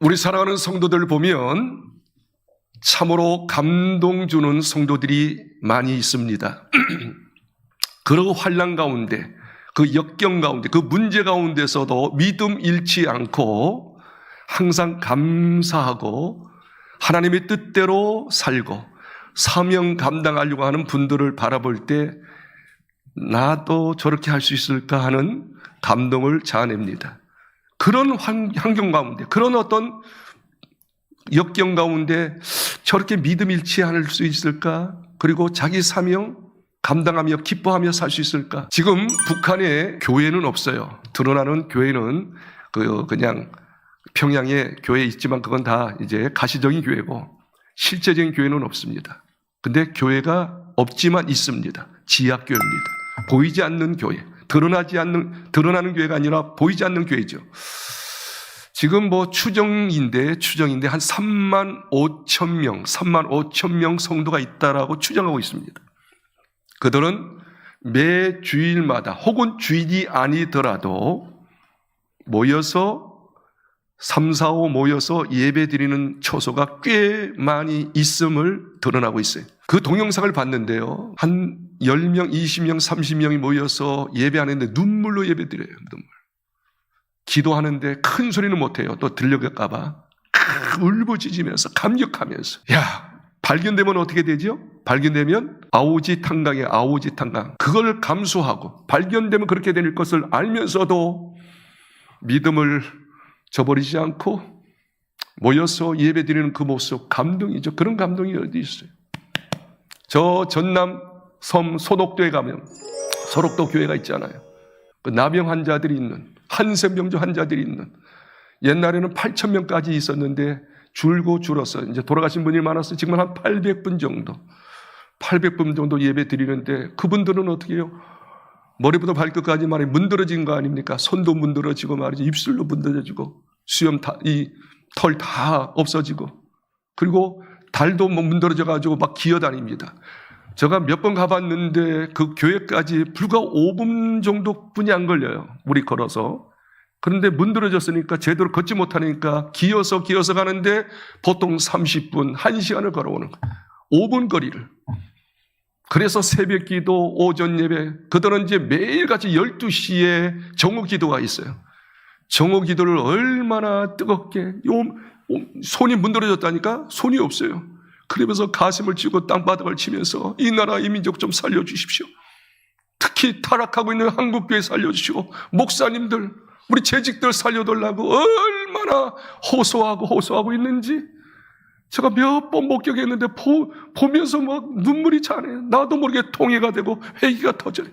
우리 사랑하는 성도들 보면 참으로 감동 주는 성도들이 많이 있습니다. 그 환난 가운데, 그 역경 가운데, 그 문제 가운데서도 믿음 잃지 않고 항상 감사하고 하나님의 뜻대로 살고 사명 감당하려고 하는 분들을 바라볼 때 나도 저렇게 할 수 있을까 하는 감동을 자아냅니다. 그런 환경 가운데, 그런 어떤 역경 가운데 저렇게 믿음 잃지 않을 수 있을까? 그리고 자기 사명 감당하며 기뻐하며 살 수 있을까? 지금 북한에 교회는 없어요. 드러나는 교회는 그냥 평양에 교회 있지만 그건 다 이제 가시적인 교회고 실제적인 교회는 없습니다. 근데 교회가 없지만 있습니다. 지하교회입니다. 보이지 않는 교회. 드러나는 교회가 아니라 보이지 않는 교회죠. 지금 추정인데 한 3만 5천 명 성도가 있다라고 추정하고 있습니다. 그들은 매 주일마다 혹은 주일이 아니더라도 모여서 3, 4, 5 모여서 예배 드리는 처소가 꽤 많이 있음을 드러나고 있어요. 그 동영상을 봤는데요. 한 10명, 20명, 30명이 모여서 예배하는데 눈물로 예배 드려요. 눈물. 기도하는데 큰 소리는 못해요. 또 들려갈까 봐. 울부짖으면서 감격하면서. 야, 발견되면 어떻게 되죠? 발견되면 아오지 탄강에 아오지 탄강. 그걸 감수하고 발견되면 그렇게 될 것을 알면서도 믿음을 저버리지 않고 모여서 예배 드리는 그 모습, 감동이죠. 그런 감동이 어디 있어요? 저 전남 섬 소독도에 가면 소록도 교회가 있잖아요. 그 나병 환자들이 있는, 한센병조 환자들이 있는, 옛날에는 8,000명까지 있었는데 줄어서 이제 돌아가신 분이 많았어요. 지금 한 800분 정도 예배 드리는데 그분들은 어떻게 해요? 머리부터 발끝까지 말이 문드러진 거 아닙니까? 손도 문드러지고 말이죠. 입술도 문드러지고 수염 털 다 없어지고 그리고 달도 문드러져가지고 막 기어다닙니다. 제가 몇 번 가봤는데 그 교회까지 불과 5분 정도뿐이 안 걸려요. 우리 걸어서. 그런데 문드러졌으니까 제대로 걷지 못하니까 기어서 가는데 보통 30분, 1시간을 걸어오는 거예요. 5분 거리를. 그래서 새벽 기도, 오전 예배, 그들은 이제 매일같이 12시에 정오 기도가 있어요. 정오 기도를 얼마나 뜨겁게, 손이 문드러졌다니까 손이 없어요. 그러면서 가슴을 쥐고 땅바닥을 치면서 이 나라 이 민족 좀 살려주십시오. 특히 타락하고 있는 한국교회 살려주시고 목사님들, 우리 재직들 살려달라고 얼마나 호소하고 있는지 제가 몇 번 목격했는데 보면서 막 눈물이 차네요. 나도 모르게 통해가 되고 회개가 터져요.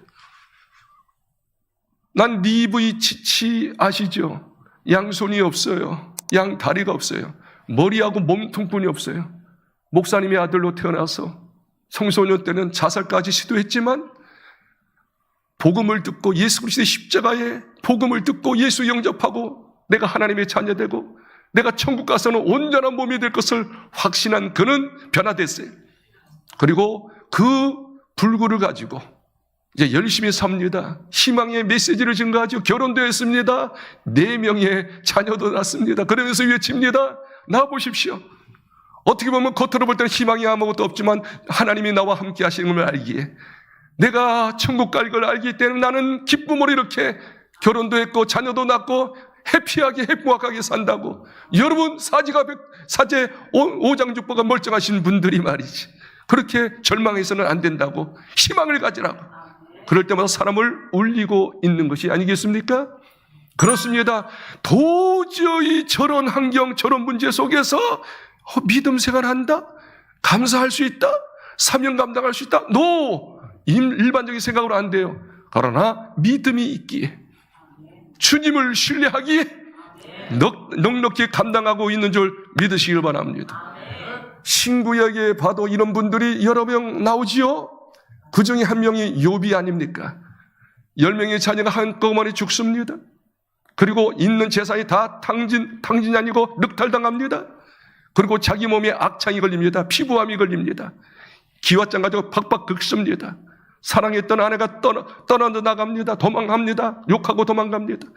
난 니브이 치치 아시죠? 양손이 없어요. 양다리가 없어요. 머리하고 몸통뿐이 없어요. 목사님의 아들로 태어나서 청소년 때는 자살까지 시도했지만 복음을 듣고 예수 그리스도의 십자가에 복음을 듣고 예수 영접하고 내가 하나님의 자녀 되고 내가 천국 가서는 온전한 몸이 될 것을 확신한 그는 변화됐어요. 그리고 그 불구를 가지고 이제 열심히 삽니다. 희망의 메시지를 증거하죠. 결혼도 했습니다. 4명의 자녀도 낳습니다. 그러면서 외칩니다. 나 보십시오. 어떻게 보면 겉으로 볼 때는 희망이 아무것도 없지만 하나님이 나와 함께 하시는 걸 알기에 내가 천국 갈 걸 알기 때문에 나는 기쁨으로 이렇게 결혼도 했고 자녀도 낳고 해피하게 행복하게 산다고. 여러분 사제 5장주보가 멀쩡하신 분들이 말이지 그렇게 절망해서는 안 된다고. 희망을 가지라고. 그럴 때마다 사람을 울리고 있는 것이 아니겠습니까? 그렇습니다. 도저히 저런 환경 저런 문제 속에서 믿음 생활한다? 감사할 수 있다? 사명 감당할 수 있다? 일반적인 생각으로 안 돼요. 그러나 믿음이 있기에 주님을 신뢰하기에 넉넉히 감당하고 있는 줄 믿으시길 바랍니다. 신구약에 봐도 이런 분들이 여러 명 나오지요. 그 중에 한 명이 욥이 아닙니까? 10명의 자녀가 한꺼번에 죽습니다. 그리고 있는 재산이 다 탕진이 아니고 늑탈당합니다. 그리고 자기 몸에 악창이 걸립니다. 피부암이 걸립니다. 기왓장 가지고 팍팍 긁습니다. 사랑했던 아내가 떠나 나갑니다. 도망갑니다. 욕하고 도망갑니다.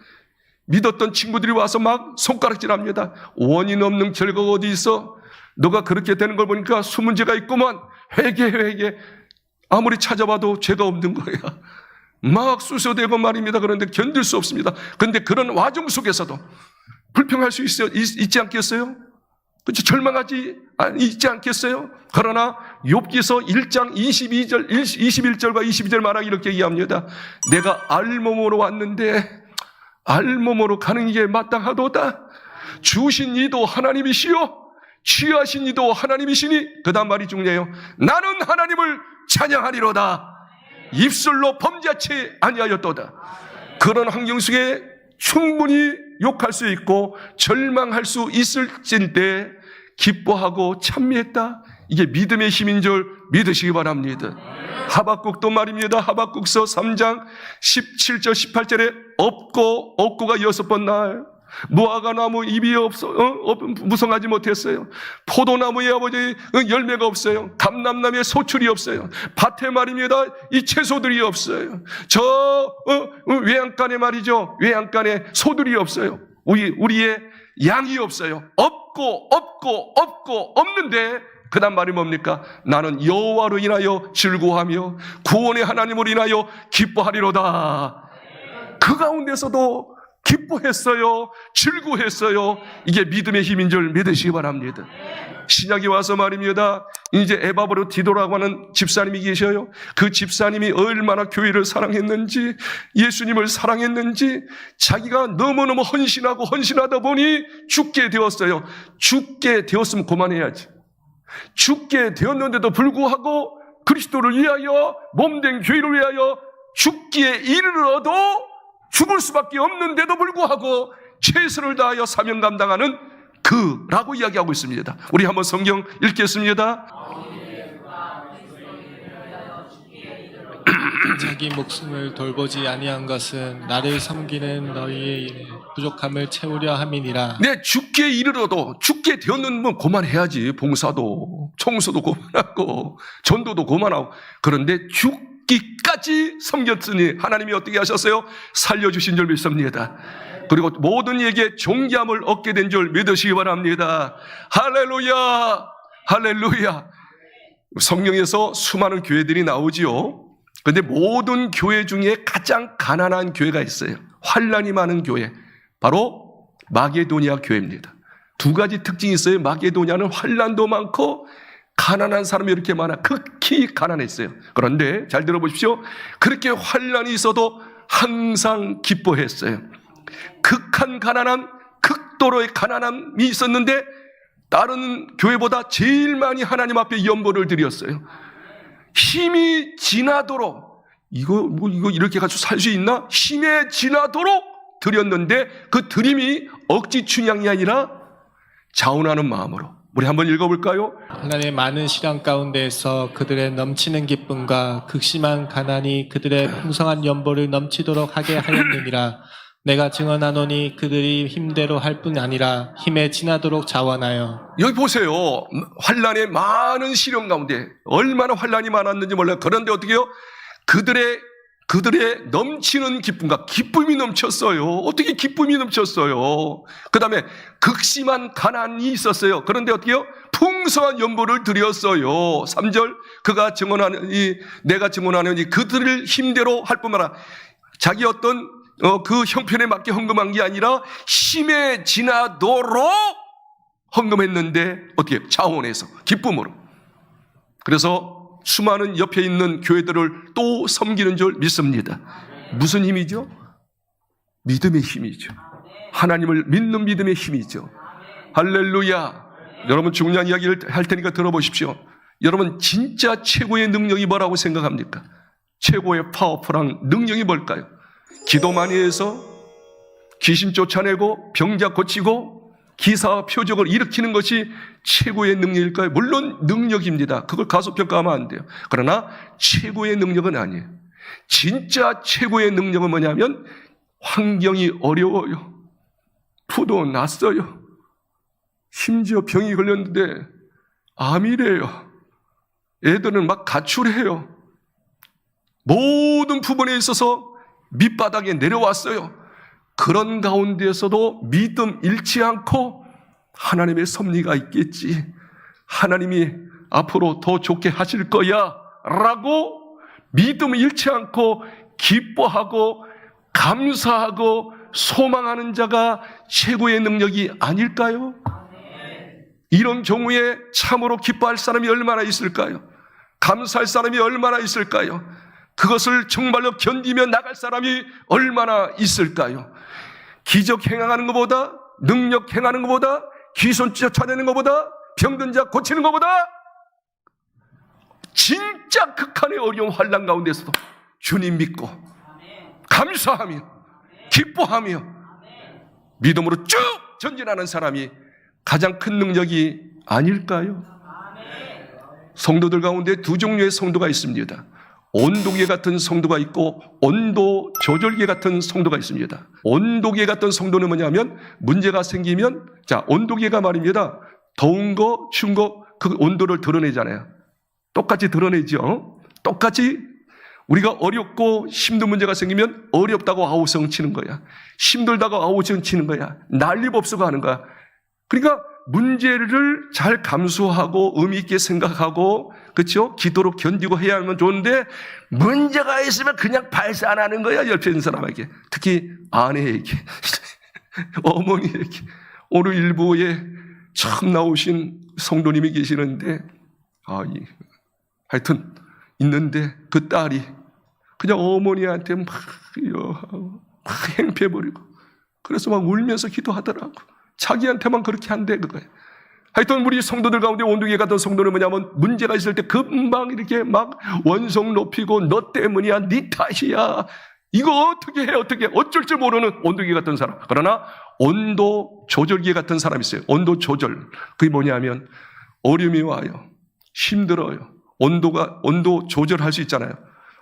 믿었던 친구들이 와서 막 손가락질합니다. 원인 없는 결과가 어디 있어? 너가 그렇게 되는 걸 보니까 수문제가 있구만. 회개. 아무리 찾아봐도 죄가 없는 거야. 막 수소되고 말입니다. 그런데 견딜 수 없습니다. 그런데 그런 와중 속에서도 불평할 수 있지 않겠어요? 그렇죠? 절망하지 있지 않겠어요? 그러나 욥기서 1장 21절과 22절 말하기 이렇게 얘기합니다. 내가 알몸으로 왔는데 알몸으로 가는 게 마땅하도다. 주신 이도 하나님이시요 취하신 이도 하나님이시니, 그 다음 말이 중요해요. 나는 하나님을 찬양하리로다. 입술로 범죄치 아니하였도다. 그런 환경 속에 충분히 욕할 수 있고 절망할 수 있을진데 기뻐하고 찬미했다. 이게 믿음의 힘인 줄 믿으시기 바랍니다. 하박국도 말입니다. 하박국서 3장 17절 18절에 없고가 6번 날, 무화과 나무 잎이 무성하지 못했어요. 포도나무에 아버지 열매가 없어요. 감람나무에 소출이 없어요. 밭에 말입니다. 이 채소들이 없어요. 저 외양간에 말이죠. 외양간에 소들이 없어요. 우리의 양이 없어요. 없는데 그 다음 말이 뭡니까? 나는 여호와로 인하여 즐거워하며 구원의 하나님으로 인하여 기뻐하리로다. 그 가운데서도 기뻐했어요. 즐거워했어요. 이게 믿음의 힘인 줄 믿으시기 바랍니다. 신약에 와서 말입니다. 이제 에바브로 디도라고 하는 집사님이 계셔요. 그 집사님이 얼마나 교회를 사랑했는지, 예수님을 사랑했는지, 자기가 너무너무 헌신하다 보니 죽게 되었어요. 죽게 되었으면 그만해야지. 죽게 되었는데도 불구하고 그리스도를 위하여, 몸된 교회를 위하여 죽기에 이르러도 죽을 수밖에 없는데도 불구하고 최선을 다하여 사명 감당하는 그라고 이야기하고 있습니다. 우리 한번 성경 읽겠습니다. 자기 목숨을 돌보지 아니한 것은 나를 섬기는 너희의 일에 부족함을 채우려 함이니라. 네, 죽기에 이르러도, 죽게 되었는 그만해야지. 봉사도 청소도 그만하고 전도도 그만하고. 그런데 죽기까지 섬겼으니 하나님이 어떻게 하셨어요? 살려주신 줄 믿습니다. 그리고 모든 이에게 존귀함을 얻게 된 줄 믿으시기 바랍니다. 할렐루야, 할렐루야. 성경에서 수많은 교회들이 나오지요. 그런데 모든 교회 중에 가장 가난한 교회가 있어요. 환난이 많은 교회, 바로 마게도니아 교회입니다. 두 가지 특징이 있어요. 마게도니아는 환난도 많고 가난한 사람이 이렇게 많아. 극히 가난했어요. 그런데 잘 들어보십시오. 그렇게 환난이 있어도 항상 기뻐했어요. 극한 가난함, 극도로의 가난함이 있었는데 다른 교회보다 제일 많이 하나님 앞에 연보를 드렸어요. 힘이 지나도록, 이거 이렇게 가지고 살 수 있나? 힘에 지나도록 드렸는데 그 드림이 억지 춘향이 아니라 자원하는 마음으로. 우리 한번 읽어볼까요? 하나님의 많은 시련 가운데에서 그들의 넘치는 기쁨과 극심한 가난이 그들의 풍성한 연보를 넘치도록 하게 하였느니라. 내가 증언하노니 그들이 힘대로 할 뿐 아니라 힘에 지나도록 자원하여. 여기 보세요. 환난의 많은 시련 가운데 얼마나 환난이 많았는지 몰라요. 그런데 어떻게 해요? 그들의 넘치는 기쁨과 기쁨이 넘쳤어요. 어떻게 기쁨이 넘쳤어요? 그 다음에 극심한 가난이 있었어요. 그런데 어떻게 해요? 풍성한 연보를 드렸어요. 3절 내가 증언하노니 그들을 힘대로 할 뿐만 아니라 자기 어떤 그 형편에 맞게 헌금한 게 아니라 힘에 지나도록 헌금했는데 어떻게 해요? 자원해서 기쁨으로. 그래서 수많은 옆에 있는 교회들을 또 섬기는 줄 믿습니다. 무슨 힘이죠? 믿음의 힘이죠. 하나님을 믿는 믿음의 힘이죠. 할렐루야. 여러분 중요한 이야기를 할 테니까 들어보십시오. 여러분 진짜 최고의 능력이 뭐라고 생각합니까? 최고의 파워풀한 능력이 뭘까요? 기도 많이 해서 귀신 쫓아내고 병자 고치고 기사와 표적을 일으키는 것이 최고의 능력일까요? 물론 능력입니다. 그걸 가소평가하면 안 돼요. 그러나 최고의 능력은 아니에요. 진짜 최고의 능력은 뭐냐면 환경이 어려워요. 부도 났어요. 심지어 병이 걸렸는데 암이래요. 애들은 막 가출해요. 모든 부분에 있어서 밑바닥에 내려왔어요. 그런 가운데에서도 믿음 잃지 않고 하나님의 섭리가 있겠지, 하나님이 앞으로 더 좋게 하실 거야 라고 믿음을 잃지 않고 기뻐하고 감사하고 소망하는 자가 최고의 능력이 아닐까요? 이런 경우에 참으로 기뻐할 사람이 얼마나 있을까요? 감사할 사람이 얼마나 있을까요? 그것을 정말로 견디며 나갈 사람이 얼마나 있을까요? 기적 행하는 것보다, 능력 행하는 것보다, 귀신 쫓아내는 것보다, 병든 자 고치는 것보다 진짜 극한의 어려운 환난 가운데서도 주님 믿고 감사하며 기뻐하며 믿음으로 쭉 전진하는 사람이 가장 큰 능력이 아닐까요? 성도들 가운데 두 종류의 성도가 있습니다. 온도계 같은 성도가 있고 온도 조절계 같은 성도가 있습니다. 온도계 같은 성도는 뭐냐면 문제가 생기면, 자, 온도계가 말입니다. 더운 거, 추운 거, 그 온도를 드러내잖아요. 똑같이 드러내죠. 똑같이 우리가 어렵고 힘든 문제가 생기면 어렵다고 아우성 치는 거야. 힘들다고 아우성 치는 거야. 난리법수가 하는 거야. 그러니까 문제를 잘 감수하고 의미 있게 생각하고, 그렇죠? 기도로 견디고 해야 하면 좋은데 문제가 있으면 그냥 발산하는 거야. 옆에 있는 사람에게, 특히 아내에게, 어머니에게. 오늘 일부에 처음 나오신 성도님이 계시는데, 하여튼 있는데 그 딸이 그냥 어머니한테 막 행패버리고, 그래서 막 울면서 기도하더라고. 자기한테만 그렇게 한대, 그거예요. 하여튼 우리 성도들 가운데 온두개 같은 성도는 뭐냐면 문제가 있을 때 금방 이렇게 막 원성 높이고 너 때문이야, 네 탓이야, 이거 어떻게 해, 어떻게 해, 어쩔 줄 모르는 온두개 같은 사람. 그러나 온도 조절기 같은 사람이 있어요. 온도 조절. 그게 뭐냐면 어려움이 와요. 힘들어요. 온도 조절할 수 있잖아요.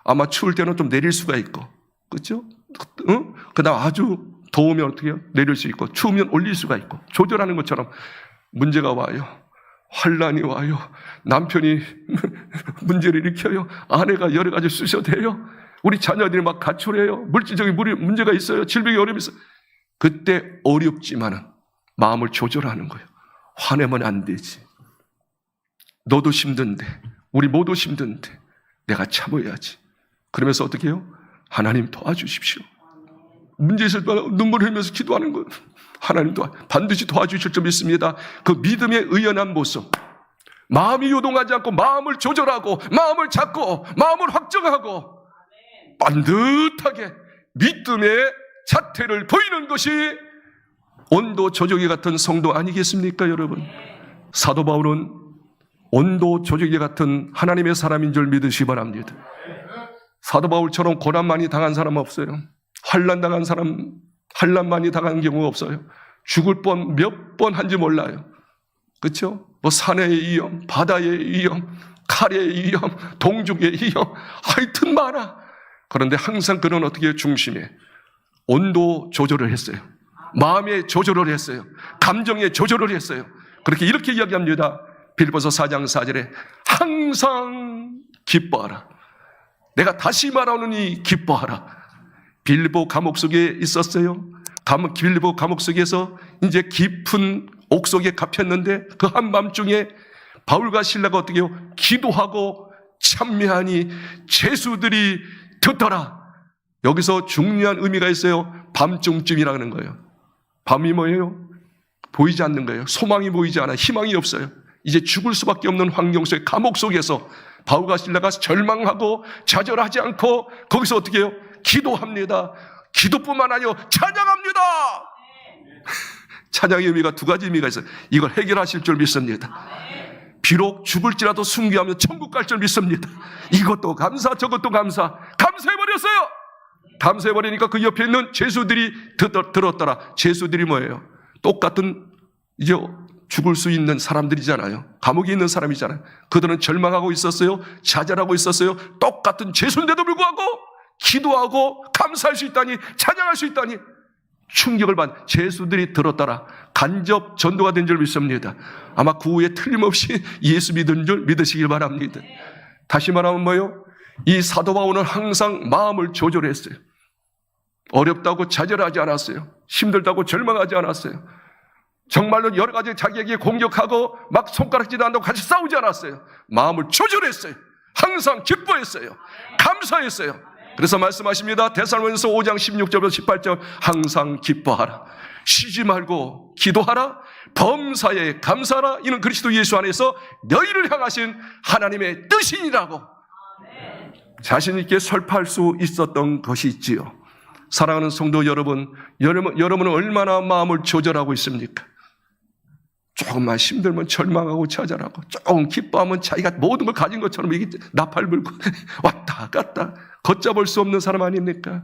아마 추울 때는 좀 내릴 수가 있고, 그렇죠? 응? 그다음 아주 더우면 어떻게 해요? 내릴 수 있고, 추우면 올릴 수가 있고, 조절하는 것처럼 문제가 와요. 환란이 와요. 남편이 문제를 일으켜요. 아내가 여러 가지 쑤셔대요. 우리 자녀들이 막 가출해요. 물질적인 문제가 있어요. 질병이 어려움이 있어요. 그때 어렵지만은 마음을 조절하는 거예요. 화내면 안 되지. 너도 힘든데, 우리 모두 힘든데 내가 참아야지. 그러면서 어떻게 해요? 하나님 도와주십시오. 문제 있을 때 눈물 흘리면서 기도하는 거예요. 하나님 반드시 도와주실 줄 믿습니다. 그 믿음의 의연한 모습, 마음이 요동하지 않고 마음을 조절하고 마음을 잡고 마음을 확정하고 반듯하게 믿음의 자태를 보이는 것이 온도 조절기 같은 성도 아니겠습니까, 여러분? 사도 바울은 온도 조절기 같은 하나님의 사람인 줄 믿으시기 바랍니다. 사도 바울처럼 고난 많이 당한 사람 없어요. 환난 당한 사람, 환난 많이 당한 경우가 없어요. 죽을 뻔 몇 번 한지 몰라요. 그렇죠? 뭐 산의 위험, 바다의 위험, 칼의 위험, 동족의 위험, 하여튼 많아. 그런데 항상 그는 어떻게 중심에 온도 조절을 했어요. 마음의 조절을 했어요. 감정의 조절을 했어요. 그렇게 이렇게 이야기합니다. 빌립보서 4장 4절에 항상 기뻐하라. 내가 다시 말하노니 기뻐하라. 빌립보 감옥 속에 있었어요. 빌립보 감옥 속에서 이제 깊은 옥속에 갇혔는데 그 한밤중에 바울과 실라가 어떻게 해요? 기도하고 참여하니 죄수들이 듣더라. 여기서 중요한 의미가 있어요. 밤중쯤이라는 거예요. 밤이 뭐예요? 보이지 않는 거예요. 소망이 보이지 않아요. 희망이 없어요. 이제 죽을 수밖에 없는 환경 속에, 감옥 속에서 바울과 실라가 절망하고 좌절하지 않고 거기서 어떻게 해요? 기도합니다. 기도뿐만 아니요, 찬양합니다. 찬양의 의미가 두 가지 의미가 있어요. 이걸 해결하실 줄 믿습니다. 비록 죽을지라도 순교하며 천국 갈 줄 믿습니다. 이것도 감사, 저것도 감사. 감사해버렸어요. 감사해버리니까 그 옆에 있는 죄수들이 들었더라. 죄수들이 뭐예요? 똑같은 이제 죽을 수 있는 사람들이잖아요. 감옥에 있는 사람이잖아요. 그들은 절망하고 있었어요. 좌절하고 있었어요. 똑같은 죄수인데도 불구하고 기도하고 감사할 수 있다니, 찬양할 수 있다니 충격을 받은 죄수들이 들었더라. 간접 전도가 된 줄 믿습니다. 아마 그 후에 틀림없이 예수 믿은 줄 믿으시길 바랍니다. 다시 말하면 뭐요? 이 사도 바울은 항상 마음을 조절했어요. 어렵다고 좌절하지 않았어요. 힘들다고 절망하지 않았어요. 정말로 여러 가지 자기에게 공격하고 막 손가락질도 한다고 같이 싸우지 않았어요. 마음을 조절했어요. 항상 기뻐했어요. 감사했어요. 그래서 말씀하십니다. 데살로니가서 5장 16절부터 18절 항상 기뻐하라. 쉬지 말고 기도하라. 범사에 감사하라. 이는 그리스도 예수 안에서 너희를 향하신 하나님의 뜻이니라고 자신 있게 설파할 수 있었던 것이 있지요. 사랑하는 성도 여러분, 여러분은 얼마나 마음을 조절하고 있습니까? 조금만 힘들면 절망하고 좌절하고, 조금 기뻐하면 자기가 모든 걸 가진 것처럼 이게 나팔 불고 왔다 갔다 걷잡을 수 없는 사람 아닙니까?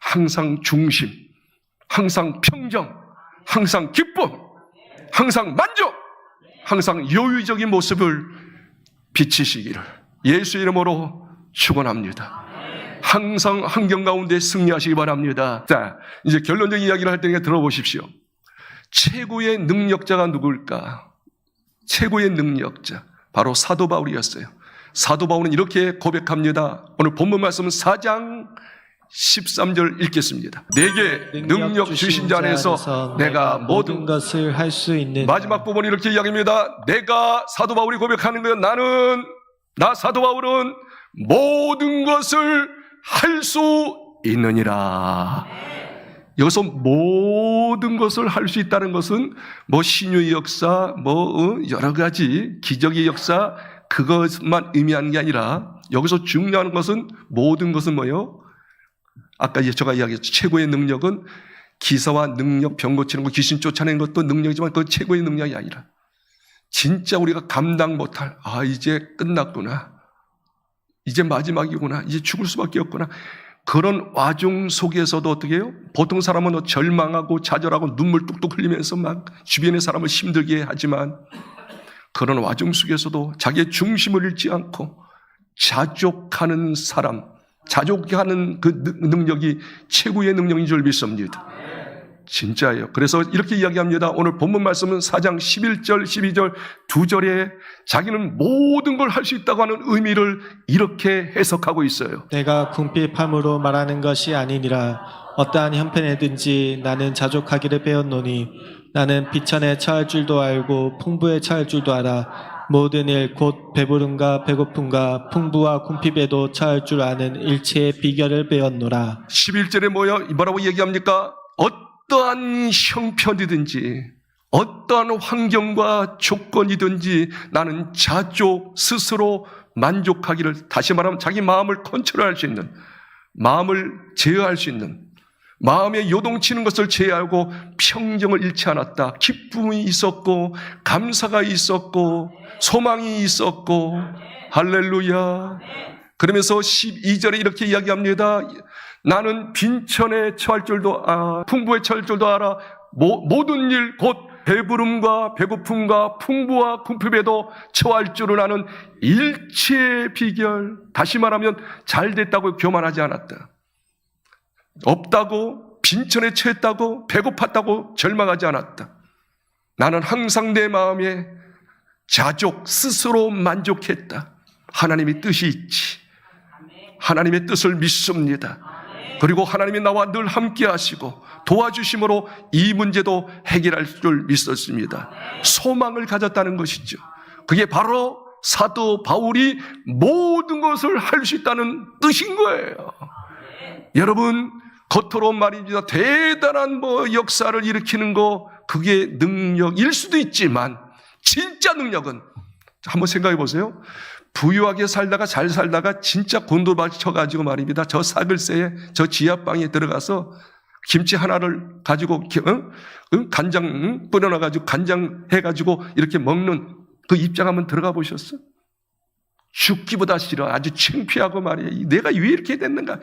항상 중심, 항상 평정, 항상 기쁨, 항상 만족, 항상 여유적인 모습을 비치시기를 예수 이름으로 축원합니다. 항상 환경 가운데 승리하시기 바랍니다. 자, 이제 결론적인 이야기를 할 테니까 들어보십시오. 최고의 능력자가 누굴까? 최고의 능력자, 바로 사도 바울이었어요. 사도 바울은 이렇게 고백합니다. 오늘 본문 말씀은 4장 13절 읽겠습니다. 내게 능력 주신 자 안에서 내가 모든 것을 할 수 있는. 마지막 부분이 이렇게 이야기합니다. 내가 사도 바울이 고백하는 거예요. 나 사도 바울은 모든 것을 할 수 있느니라. 여기서 모든 것을 할 수 있다는 것은 뭐 신유의 역사, 여러 가지 기적의 역사 그것만 의미하는 게 아니라 여기서 중요한 것은 모든 것은 뭐예요? 아까 제가 이야기했죠. 최고의 능력은 기사와 능력, 병 고치는 거, 귀신 쫓아내는 것도 능력이지만 그 최고의 능력이 아니라 진짜 우리가 감당 못할, 이제 끝났구나, 이제 마지막이구나, 이제 죽을 수밖에 없구나, 그런 와중 속에서도 어떻게 해요? 보통 사람은 절망하고 좌절하고 눈물 뚝뚝 흘리면서 막 주변의 사람을 힘들게 하지만 그런 와중 속에서도 자기의 중심을 잃지 않고 자족하는 사람, 자족하는 그 능력이 최고의 능력인 줄 믿습니다. 진짜예요. 그래서 이렇게 이야기합니다. 오늘 본문 말씀은 4장 11절, 12절 두 절에 자기는 모든 걸 할 수 있다고 하는 의미를 이렇게 해석하고 있어요. 내가 궁핍함으로 말하는 것이 아니니라. 어떠한 형편에든지 나는 자족하기를 배웠노니 나는 비천에 처할 줄도 알고 풍부에 처할 줄도 알아. 모든 일 곧 배부름과 배고픔과 풍부와 궁핍에도 처할 줄 아는 일체의 비결을 배웠노라. 11절에 뭐라고 얘기합니까? 어떠한 형편이든지 어떠한 환경과 조건이든지 나는 자족 스스로 만족하기를, 다시 말하면 자기 마음을 컨트롤할 수 있는, 마음을 제어할 수 있는, 마음에 요동치는 것을 제어하고 평정을 잃지 않았다. 기쁨이 있었고 감사가 있었고 소망이 있었고, 할렐루야. 그러면서 12절에 이렇게 이야기합니다. 나는 빈천에 처할 줄도 풍부에 처할 줄도 알아. 모든 일 곧 배부름과 배고픔과 풍부와 궁핍에도 처할 줄을 아는 일체의 비결. 다시 말하면 잘 됐다고 교만하지 않았다. 없다고, 빈천에 처했다고, 배고팠다고 절망하지 않았다. 나는 항상 내 마음에 자족, 스스로 만족했다. 하나님의 뜻이 있지. 하나님의 뜻을 믿습니다. 그리고 하나님이 나와 늘 함께 하시고 도와주심으로 이 문제도 해결할 줄 믿었습니다. 소망을 가졌다는 것이죠. 그게 바로 사도 바울이 모든 것을 할 수 있다는 뜻인 거예요. 여러분, 겉으로 말입니다. 대단한 역사를 일으키는 거, 그게 능력일 수도 있지만 진짜 능력은, 한번 생각해 보세요. 부유하게 살다가 잘 살다가 진짜 곤도박이 쳐가지고 말입니다. 저 사글세에 저 지하방에 들어가서 김치 하나를 가지고 간장 뿌려놔가지고 간장 해가지고 이렇게 먹는 그 입장 한번 들어가 보셨어? 죽기보다 싫어. 아주 창피하고 말이에요. 내가 왜 이렇게 됐는가?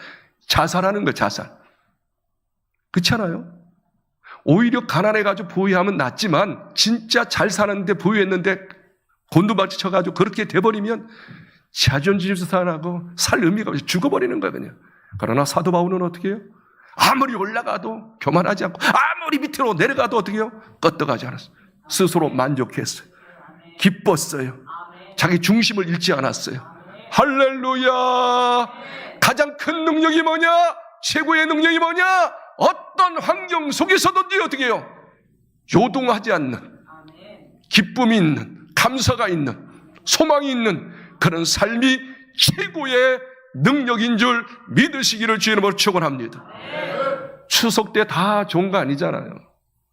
자살하는 거야, 자살. 그렇지 않아요? 오히려 가난해가지고 부유하면 낫지만 진짜 잘 사는데 부유했는데 곤두박질 쳐가지고 그렇게 돼버리면 자존심 상하고 살 의미가 없이 죽어버리는 거야, 그냥. 그러나 사도 바울은 어떻게 해요? 아무리 올라가도 교만하지 않고 아무리 밑으로 내려가도 어떻게 해요? 껐떡하지 않았어요. 스스로 만족했어요. 기뻤어요. 자기 중심을 잃지 않았어요. 할렐루야. 가장 큰 능력이 뭐냐? 최고의 능력이 뭐냐? 어떤 환경 속에서든지 어떻게 해요? 요동하지 않는, 기쁨이 있는, 감사가 있는, 소망이 있는 그런 삶이 최고의 능력인 줄 믿으시기를 주의 이름으로 축원합니다. 추석 때 다 좋은 거 아니잖아요.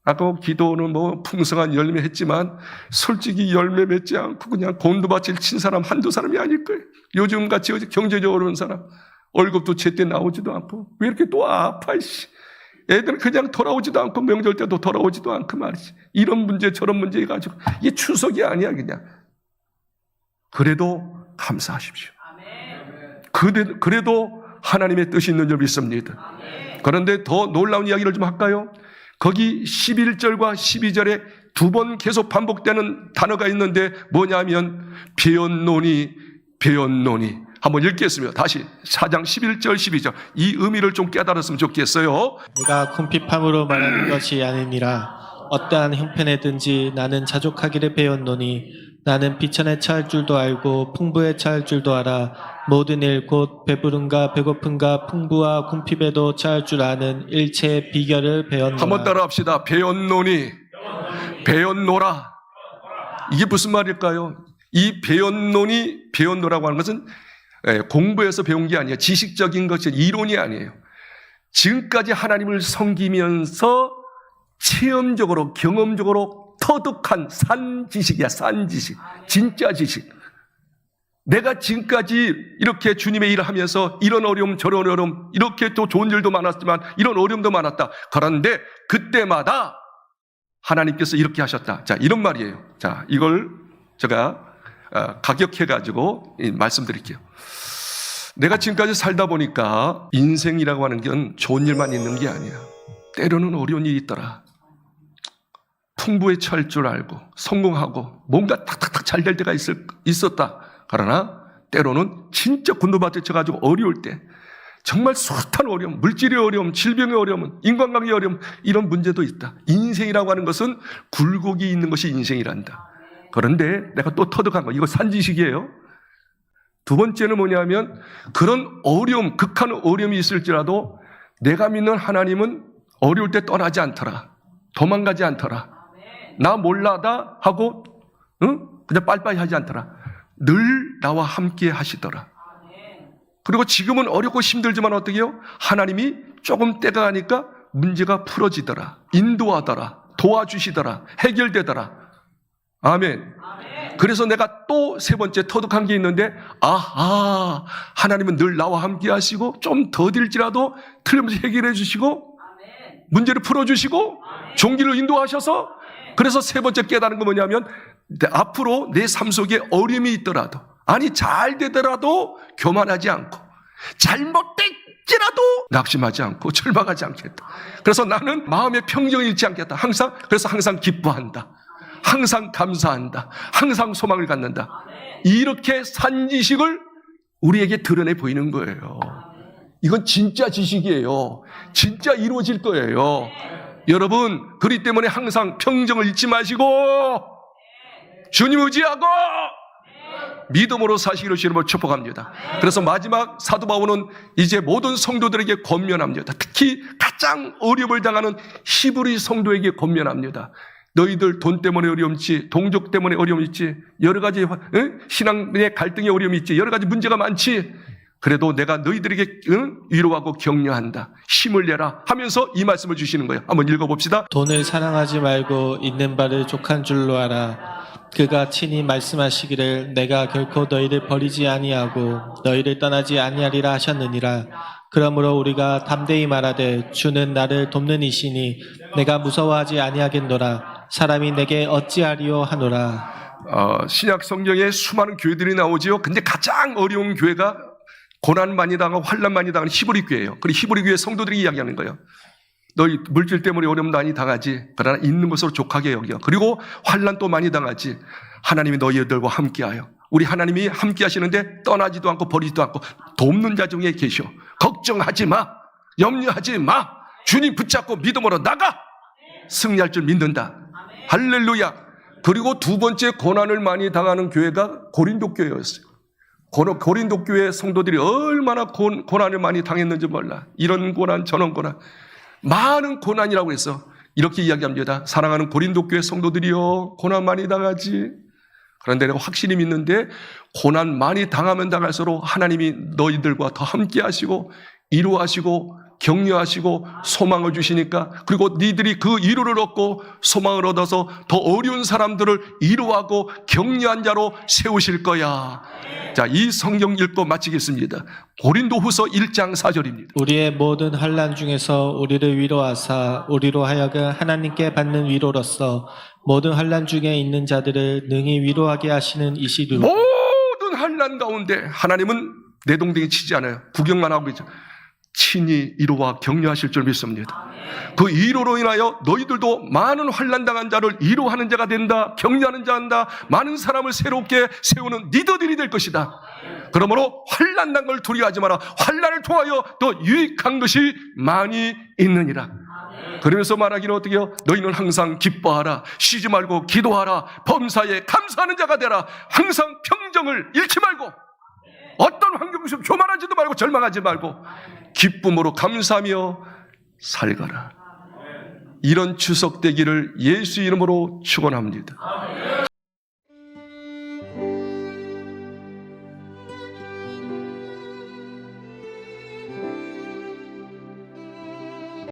아까 기도는 뭐 풍성한 열매 했지만 솔직히 열매 맺지 않고 그냥 곤두밭질 친 사람 한두 사람이 아닐 거예요. 요즘같이 경제적으로 어려운 사람 월급도 제때 나오지도 않고 왜 이렇게 또 아파. 애들은 그냥 돌아오지도 않고 명절 때도 돌아오지도 않고 말이지. 이런 문제 저런 문제 가지고 이게 추석이 아니야 그냥. 그래도 감사하십시오. 그래도 하나님의 뜻이 있는 줄 믿습니다. 그런데 더 놀라운 이야기를 좀 할까요? 거기 11절과 12절에 두 번 계속 반복되는 단어가 있는데 뭐냐면 배었노니 한번 읽겠습니다. 다시 4장 11절 12절 이 의미를 좀 깨달았으면 좋겠어요. 내가 궁핍함으로 말하는 것이 아니니라. 어떠한 형편에든지 나는 자족하기를 배웠노니 나는 비천에 처할 줄도 알고 풍부에 처할 줄도 알아. 모든 일 곧 배부름과 배고픔과 풍부와 궁핍에도 처할 줄 아는 일체의 비결을 배웠노라. 한번 따라합시다. 배웠노니 배웠노라. 이게 무슨 말일까요? 이 배웠노라고 하는 것은 공부해서 배운 게 아니에요. 지식적인 것이 이론이 아니에요. 지금까지 하나님을 섬기면서 체험적으로 경험적으로 터득한 산 지식이야. 산 지식. 진짜 지식. 내가 지금까지 이렇게 주님의 일을 하면서 이런 어려움 저런 어려움 이렇게 또 좋은 일도 많았지만 이런 어려움도 많았다. 그런데 그때마다 하나님께서 이렇게 하셨다. 자, 이런 말이에요. 자, 이걸 제가 가격해가지고 말씀드릴게요. 내가 지금까지 살다 보니까 인생이라고 하는 건 좋은 일만 있는 게 아니야. 때로는 어려운 일이 있더라. 풍부에 처할 줄 알고 성공하고 뭔가 탁탁탁 잘 될 때가 있었다. 그러나 때로는 진짜 곤두밭에 쳐가지고 어려울 때 정말 숱한 어려움, 물질의 어려움, 질병의 어려움, 인간관계의 어려움 이런 문제도 있다. 인생이라고 하는 것은 굴곡이 있는 것이 인생이란다. 그런데 내가 또 터득한 거 이거 산지식이에요. 두 번째는 뭐냐면 그런 어려움, 극한 어려움이 있을지라도 내가 믿는 하나님은 어려울 때 떠나지 않더라. 도망가지 않더라. 나 몰라다 하고 그냥 빨리빨리 하지 않더라. 늘 나와 함께 하시더라. 그리고 지금은 어렵고 힘들지만 어떻게 해요? 하나님이 조금 때가 가니까 문제가 풀어지더라. 인도하더라. 도와주시더라. 해결되더라. 아멘. 그래서 내가 또 세 번째 터득한 게 있는데 하나님은 늘 나와 함께 하시고 좀 더딜지라도 틀림없이 해결해 주시고 문제를 풀어주시고 종기를 인도하셔서 그래서 세 번째 깨달은 건 뭐냐면 앞으로 내 삶 속에 어려움이 있더라도 아니 잘 되더라도 교만하지 않고 잘못될지라도 낙심하지 않고 절망하지 않겠다. 그래서 나는 마음의 평정을 잃지 않겠다. 그래서 항상 기뻐한다. 항상 감사한다. 항상 소망을 갖는다. 이렇게 산지식을 우리에게 드러내 보이는 거예요. 이건 진짜 지식이에요. 진짜 이루어질 거예요. 여러분, 그렇기 때문에 항상 평정을 잃지 마시고 주님 의지하고 믿음으로 사시기를 주님을 축복합니다. 그래서 마지막 사도 바울은 이제 모든 성도들에게 권면합니다. 특히 가장 어려움을 당하는 히브리 성도에게 권면합니다. 너희들 돈 때문에 어려움 있지, 동족 때문에 어려움 있지, 여러 가지 신앙의 갈등의 어려움이 있지, 여러 가지 문제가 많지. 그래도 내가 너희들에게 위로하고 격려한다. 힘을 내라 하면서 이 말씀을 주시는 거예요. 한번 읽어봅시다. 돈을 사랑하지 말고 있는 바를 족한 줄로 알아. 그가 친히 말씀하시기를 내가 결코 너희를 버리지 아니하고 너희를 떠나지 아니하리라 하셨느니라. 그러므로 우리가 담대히 말하되 주는 나를 돕는 이시니 내가 무서워하지 아니하겠노라. 사람이 내게 어찌하리요 하노라. 신약 성경에 수많은 교회들이 나오지요. 근데 가장 어려운 교회가 고난 많이 당하고 환난 많이 당하는 히브리 교회예요. 그리고 히브리 교회 성도들이 이야기하는 거예요. 너희 물질 때문에 어려움 많이 당하지. 그러나 있는 것으로 족하게 여겨. 그리고 환난 또 많이 당하지. 하나님이 너희들과 함께하여. 우리 하나님이 함께 하시는데 떠나지도 않고 버리지도 않고 돕는 자 중에 계셔. 걱정하지 마. 염려하지 마. 주님 붙잡고 믿음으로 나가. 승리할 줄 믿는다. 할렐루야. 그리고 두 번째 고난을 많이 당하는 교회가 고린도 교회였어요. 고린도 교회 성도들이 얼마나 고난을 많이 당했는지 몰라. 이런 고난 저런 고난. 많은 고난이라고 해서 이렇게 이야기합니다. 사랑하는 고린도 교회 성도들이여, 고난 많이 당하지. 그런데 내가 확실히 믿는데 고난 많이 당하면 당할수록 하나님이 너희들과 더 함께 하시고 위로하시고 격려하시고 소망을 주시니까, 그리고 니들이 그 위로를 얻고 소망을 얻어서 더 어려운 사람들을 위로하고 격려한 자로 세우실 거야. 자, 이 성경 읽고 마치겠습니다. 고린도후서 1장 4절입니다. 우리의 모든 환난 중에서 우리를 위로하사 우리로 하여금 하나님께 받는 위로로서 모든 환난 중에 있는 자들을 능히 위로하게 하시는 이시누. 모든 환난 가운데 하나님은 내동댕이 치지 않아요. 구경만 하고 있죠. 친히 위로와 격려하실 줄 믿습니다. 그 위로로 인하여 너희들도 많은 환난 당한 자를 위로하는 자가 된다, 격려하는 자가 된다, 많은 사람을 새롭게 세우는 리더들이 될 것이다. 그러므로 환난 난 걸 두려워하지 마라. 환난을 통하여 더 유익한 것이 많이 있느니라. 그러면서 말하기는 어떻게 해요? 너희는 항상 기뻐하라, 쉬지 말고 기도하라, 범사에 감사하는 자가 되라. 항상 평정을 잃지 말고, 어떤 환경 속에서 교만하지도 말고 절망하지 말고 기쁨으로 감사하며 살거라. 이런 추석 되기를 예수 이름으로 축원합니다.